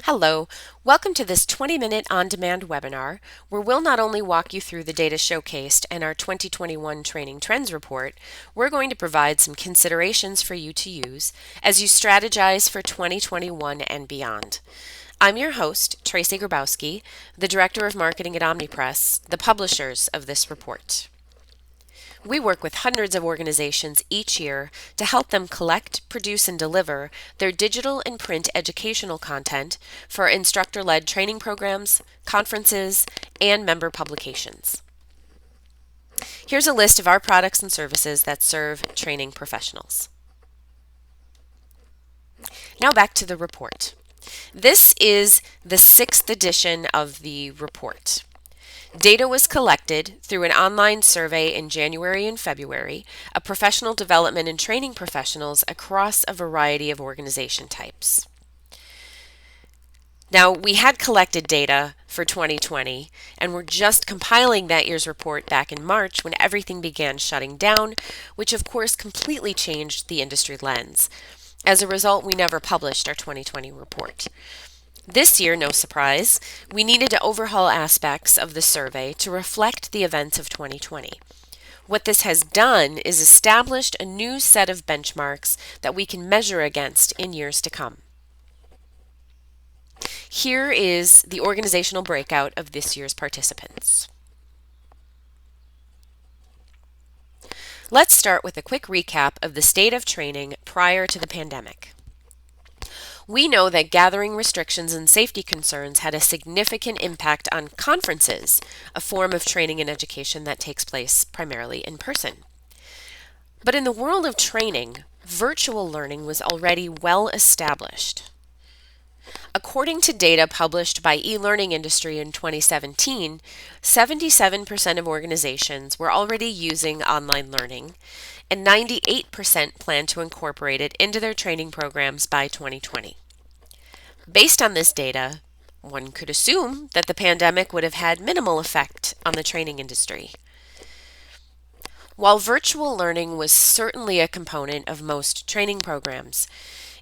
Hello, welcome to this 20-minute on-demand webinar where we'll not only walk you through the data showcased and our 2021 Training Trends Report, we're going to provide some considerations for you to use as you strategize for 2021 and beyond. I'm your host, Tracy Grabowski, the Director of Marketing at Omnipress, the publishers of this report. We work with hundreds of organizations each year to help them collect, produce, and deliver their digital and print educational content for instructor-led training programs, conferences, and member publications. Here's a list of our products and services that serve training professionals. Now back to the report. This is the 6th edition of the report. Data was collected through an online survey in January and February of professional development and training professionals across a variety of organization types. Now, we had collected data for 2020, and we're just compiling that year's report back in March when everything began shutting down, which of course completely changed the industry lens. As a result, we never published our 2020 report. This year, no surprise, we needed to overhaul aspects of the survey to reflect the events of 2020. What this has done is established a new set of benchmarks that we can measure against in years to come. Here is the organizational breakout of this year's participants. Let's start with a quick recap of the state of training prior to the pandemic. We know that gathering restrictions and safety concerns had a significant impact on conferences, a form of training and education that takes place primarily in person. But in the world of training, virtual learning was already well established. According to data published by eLearning Industry in 2017, 77% of organizations were already using online learning, and 98% plan to incorporate it into their training programs by 2020. Based on this data, one could assume that the pandemic would have had minimal effect on the training industry. While virtual learning was certainly a component of most training programs,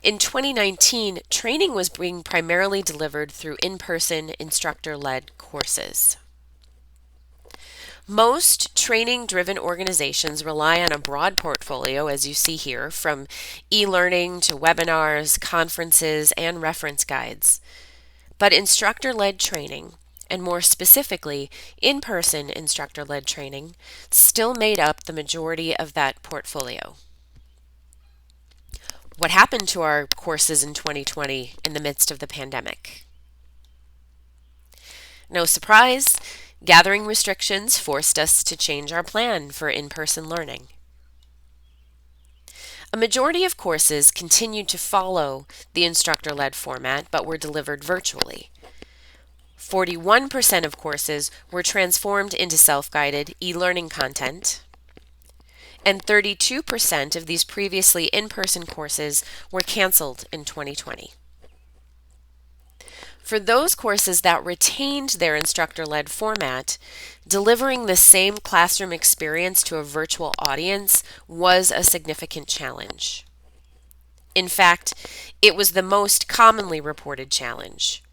in 2019, training was being primarily delivered through in-person instructor-led courses. Most training-driven organizations rely on a broad portfolio, as you see here, from e-learning to webinars, conferences, and reference guides. But instructor-led training, and more specifically, in-person instructor-led training, still made up the majority of that portfolio. What happened to our courses in 2020 in the midst of the pandemic? No surprise, gathering restrictions forced us to change our plan for in-person learning. A majority of courses continued to follow the instructor-led format but were delivered virtually. 41% of courses were transformed into self-guided e-learning content, and 32% of these previously in-person courses were canceled in 2020. For those courses that retained their instructor-led format, delivering the same classroom experience to a virtual audience was a significant challenge. In fact, it was the most commonly reported challenge.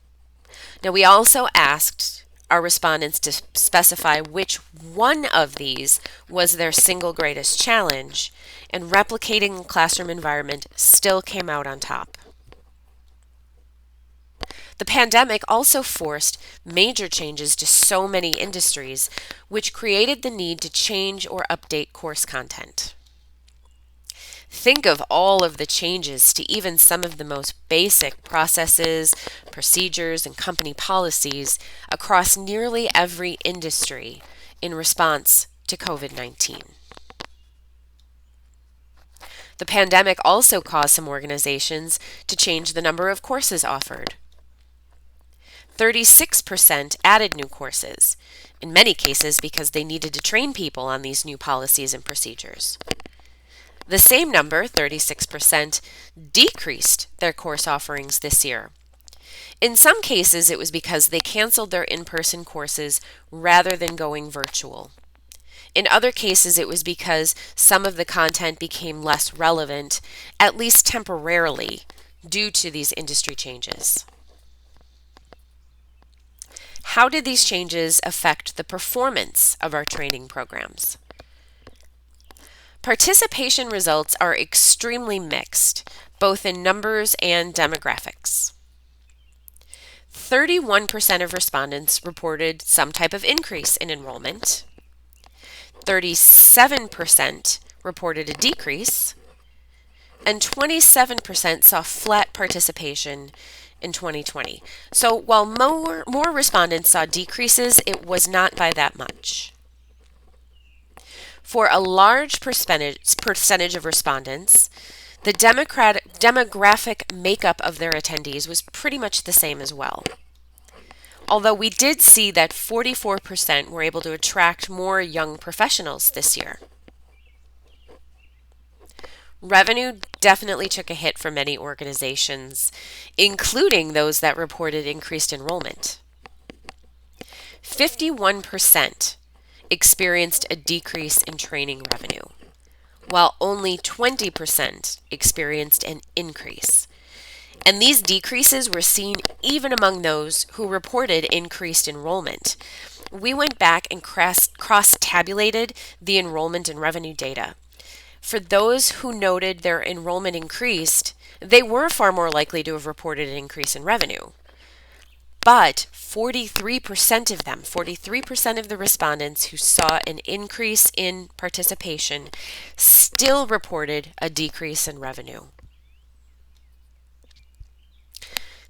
Now, we also asked our respondents to specify which one of these was their single greatest challenge, and replicating the classroom environment still came out on top. The pandemic also forced major changes to so many industries, which created the need to change or update course content. Think of all of the changes to even some of the most basic processes, procedures, and company policies across nearly every industry in response to COVID-19. The pandemic also caused some organizations to change the number of courses offered. 36% added new courses, in many cases because they needed to train people on these new policies and procedures. The same number, 36%, decreased their course offerings this year. In some cases, it was because they canceled their in-person courses rather than going virtual. In other cases, it was because some of the content became less relevant, at least temporarily, due to these industry changes. How did these changes affect the performance of our training programs? Participation results are extremely mixed, both in numbers and demographics. 31% of respondents reported some type of increase in enrollment. 37% reported a decrease, and 27% saw flat participation in 2020. So while more respondents saw decreases, it was not by that much. For a large percentage of respondents, the demographic makeup of their attendees was pretty much the same as well. Although we did see that 44% were able to attract more young professionals this year. Revenue definitely took a hit for many organizations, including those that reported increased enrollment. 51% experienced a decrease in training revenue, while only 20% experienced an increase. And these decreases were seen even among those who reported increased enrollment. We went back and cross-tabulated the enrollment and revenue data. For those who noted their enrollment increased, they were far more likely to have reported an increase in revenue. But 43% of them, 43% of the respondents who saw an increase in participation still reported a decrease in revenue.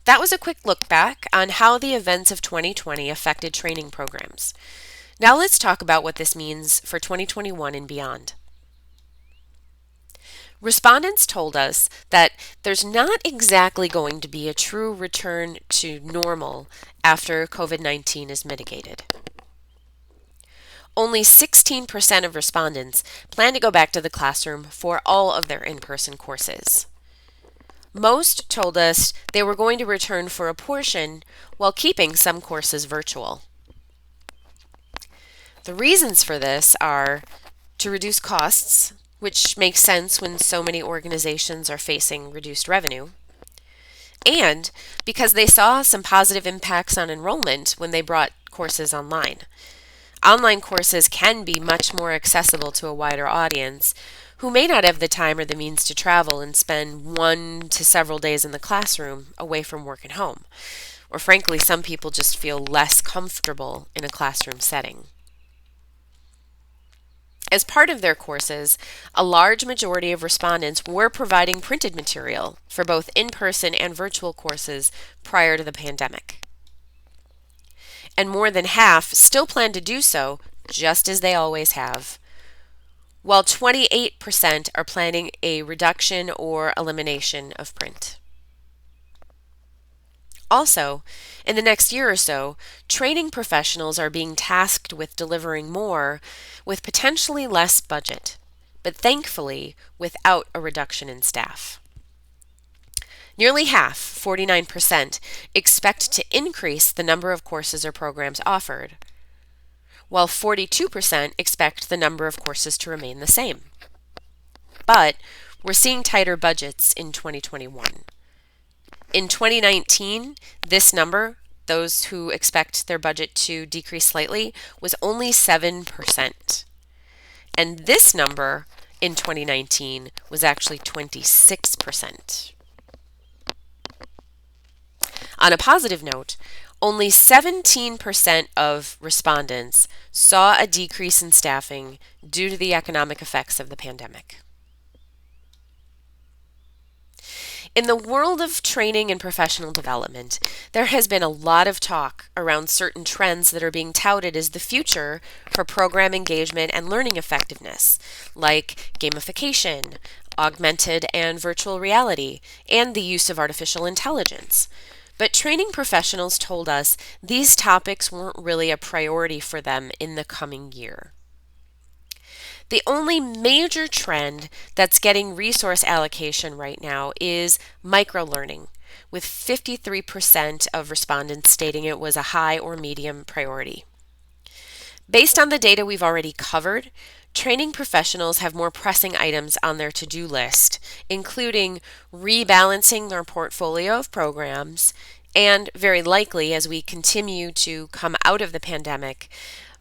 That was a quick look back on how the events of 2020 affected training programs. Now let's talk about what this means for 2021 and beyond. Respondents told us that there's not exactly going to be a true return to normal after COVID-19 is mitigated. Only 16% of respondents plan to go back to the classroom for all of their in-person courses. Most told us they were going to return for a portion while keeping some courses virtual. The reasons for this are to reduce costs, which makes sense when so many organizations are facing reduced revenue, and because they saw some positive impacts on enrollment when they brought courses online. Online courses can be much more accessible to a wider audience who may not have the time or the means to travel and spend 1 to several days in the classroom away from work and home. Or frankly, some people just feel less comfortable in a classroom setting. As part of their courses, a large majority of respondents were providing printed material for both in-person and virtual courses prior to the pandemic. And more than half still plan to do so, just as they always have, while 28% are planning a reduction or elimination of print. Also, in the next year or so, training professionals are being tasked with delivering more with potentially less budget, but thankfully without a reduction in staff. Nearly half, 49%, expect to increase the number of courses or programs offered, while 42% expect the number of courses to remain the same. But we're seeing tighter budgets in 2021. In 2019, this number, those who expect their budget to decrease slightly, was only 7%. And this number in 2019 was actually 26%. On a positive note, only 17% of respondents saw a decrease in staffing due to the economic effects of the pandemic. In the world of training and professional development, there has been a lot of talk around certain trends that are being touted as the future for program engagement and learning effectiveness, like gamification, augmented and virtual reality, and the use of artificial intelligence. But training professionals told us these topics weren't really a priority for them in the coming year. The only major trend that's getting resource allocation right now is microlearning, with 53% of respondents stating it was a high or medium priority. Based on the data we've already covered, training professionals have more pressing items on their to-do list, including rebalancing their portfolio of programs, And very likely, as we continue to come out of the pandemic,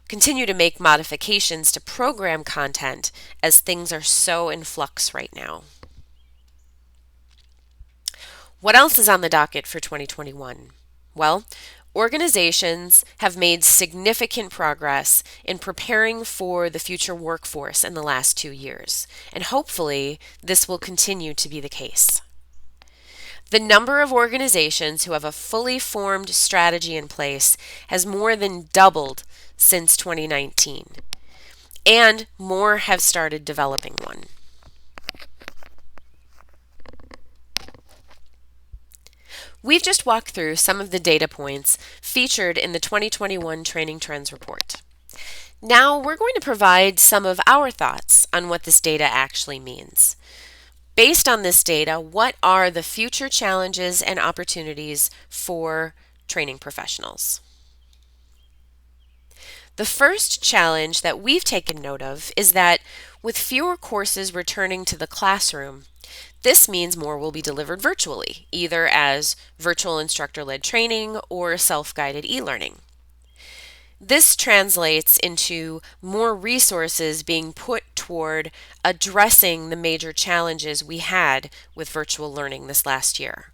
continue to make modifications to program content as things are so in flux right now. What else is on the docket for 2021? Well, organizations have made significant progress in preparing for the future workforce in the last 2 years, and hopefully this will continue to be the case. The number of organizations who have a fully formed strategy in place has more than doubled since 2019, and more have started developing one. We've just walked through some of the data points featured in the 2021 Training Trends Report. Now we're going to provide some of our thoughts on what this data actually means. Based on this data, what are the future challenges and opportunities for training professionals? The first challenge that we've taken note of is that with fewer courses returning to the classroom, this means more will be delivered virtually, either as virtual instructor-led training or self-guided e-learning. This translates into more resources being put toward addressing the major challenges we had with virtual learning this last year,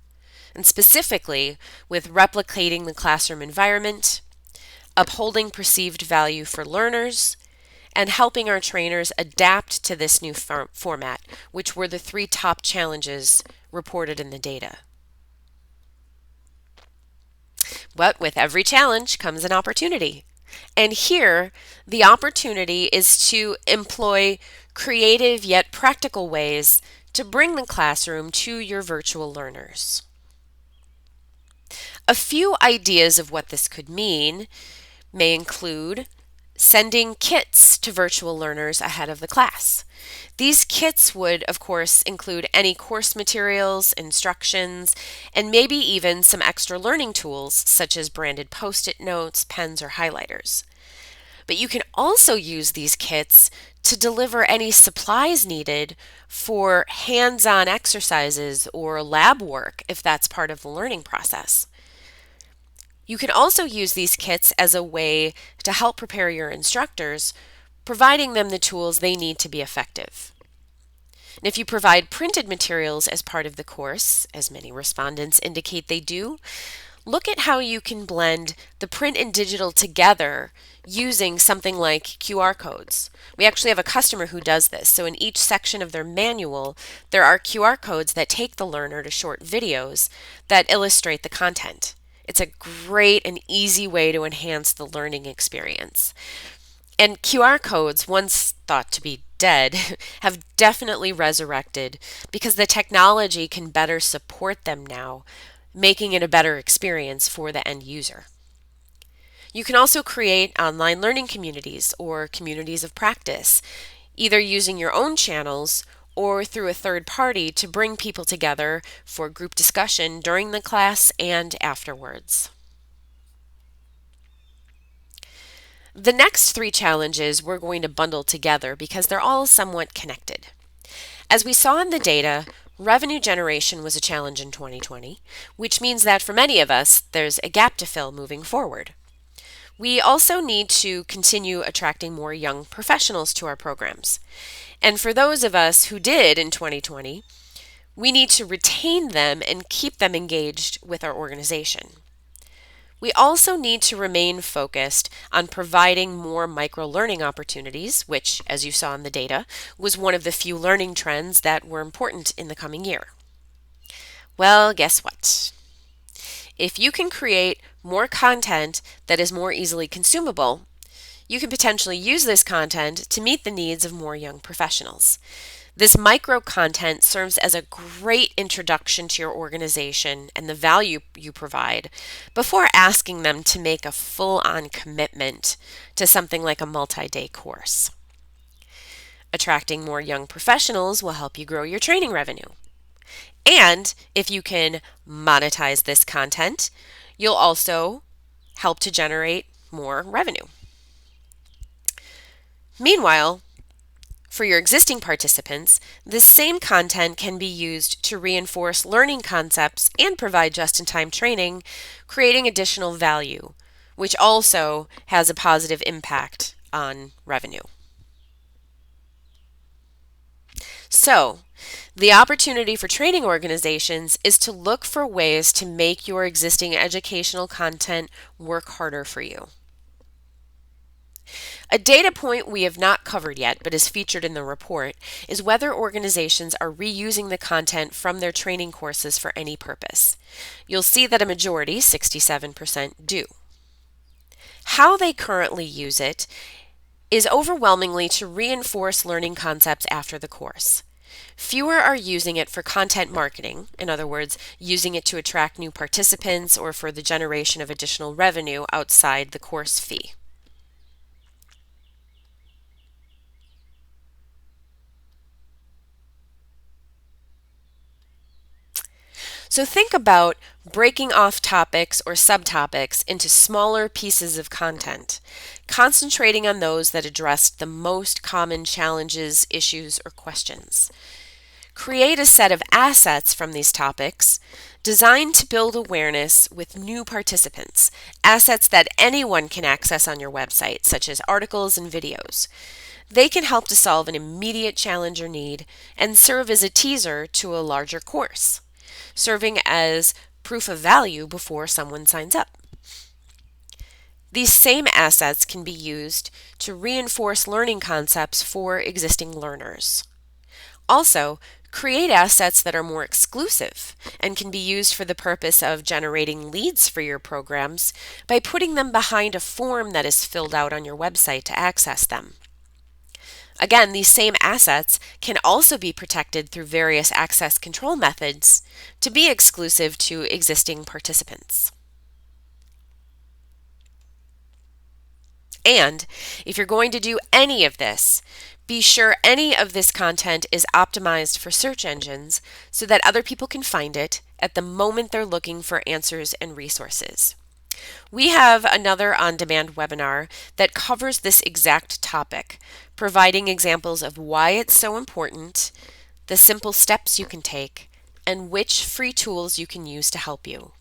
and specifically with replicating the classroom environment, upholding perceived value for learners, and helping our trainers adapt to this new format, which were the 3 top challenges reported in the data. But with every challenge comes an opportunity. And here, the opportunity is to employ creative yet practical ways to bring the classroom to your virtual learners. A few ideas of what this could mean may include sending kits to virtual learners ahead of the class. These kits would, of course, include any course materials, instructions, and maybe even some extra learning tools such as branded post-it notes, pens, or highlighters. But you can also use these kits to deliver any supplies needed for hands-on exercises or lab work if that's part of the learning process. You can also use these kits as a way to help prepare your instructors, providing them the tools they need to be effective. And if you provide printed materials as part of the course, as many respondents indicate they do, look at how you can blend the print and digital together using something like QR codes. We actually have a customer who does this. So in each section of their manual, there are QR codes that take the learner to short videos that illustrate the content. It's a great and easy way to enhance the learning experience. And QR codes, once thought to be dead, have definitely resurrected because the technology can better support them now, making it a better experience for the end user. You can also create online learning communities or communities of practice, either using your own channels or through a third party to bring people together for group discussion during the class and afterwards. The next 3 challenges we're going to bundle together because they're all somewhat connected. As we saw in the data, revenue generation was a challenge in 2020, which means that for many of us, there's a gap to fill moving forward. We also need to continue attracting more young professionals to our programs. And for those of us who did in 2020, we need to retain them and keep them engaged with our organization. We also need to remain focused on providing more micro-learning opportunities, which, as you saw in the data, was one of the few learning trends that were important in the coming year. Well, guess what? If you can create more content that is more easily consumable, you can potentially use this content to meet the needs of more young professionals. This micro content serves as a great introduction to your organization and the value you provide before asking them to make a full-on commitment to something like a multi-day course. Attracting more young professionals will help you grow your training revenue. And if you can monetize this content, you'll also help to generate more revenue. Meanwhile, For your existing participants, this same content can be used to reinforce learning concepts and provide just-in-time training, creating additional value, which also has a positive impact on revenue. So, the opportunity for training organizations is to look for ways to make your existing educational content work harder for you. A data point we have not covered yet, but is featured in the report, is whether organizations are reusing the content from their training courses for any purpose. You'll see that a majority, 67%, do. How they currently use it is overwhelmingly to reinforce learning concepts after the course. Fewer are using it for content marketing, in other words, using it to attract new participants or for the generation of additional revenue outside the course fee. So think about breaking off topics or subtopics into smaller pieces of content, concentrating on those that address the most common challenges, issues, or questions. Create a set of assets from these topics designed to build awareness with new participants, assets that anyone can access on your website, such as articles and videos. They can help to solve an immediate challenge or need and serve as a teaser to a larger course, serving as proof of value before someone signs up. These same assets can be used to reinforce learning concepts for existing learners. Also, create assets that are more exclusive and can be used for the purpose of generating leads for your programs by putting them behind a form that is filled out on your website to access them. Again, these same assets can also be protected through various access control methods to be exclusive to existing participants. And if you're going to do any of this, be sure any of this content is optimized for search engines so that other people can find it at the moment they're looking for answers and resources. We have another on-demand webinar that covers this exact topic, providing examples of why it's so important, the simple steps you can take, and which free tools you can use to help you.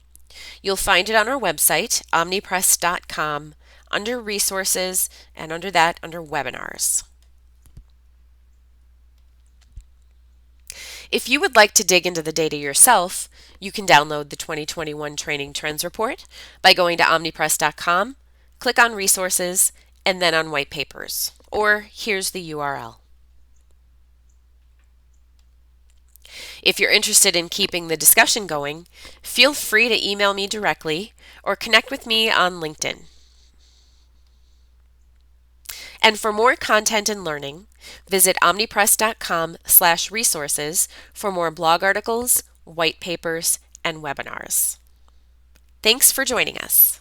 You'll find it on our website, omnipress.com, under Resources, and under that, under Webinars. If you would like to dig into the data yourself, you can download the 2021 Training Trends Report by going to omnipress.com, click on Resources, and then on White Papers. Or here's the URL. If you're interested in keeping the discussion going, feel free to email me directly or connect with me on LinkedIn. And for more content and learning, visit omnipress.com/resources for more blog articles, white papers, and webinars. Thanks for joining us.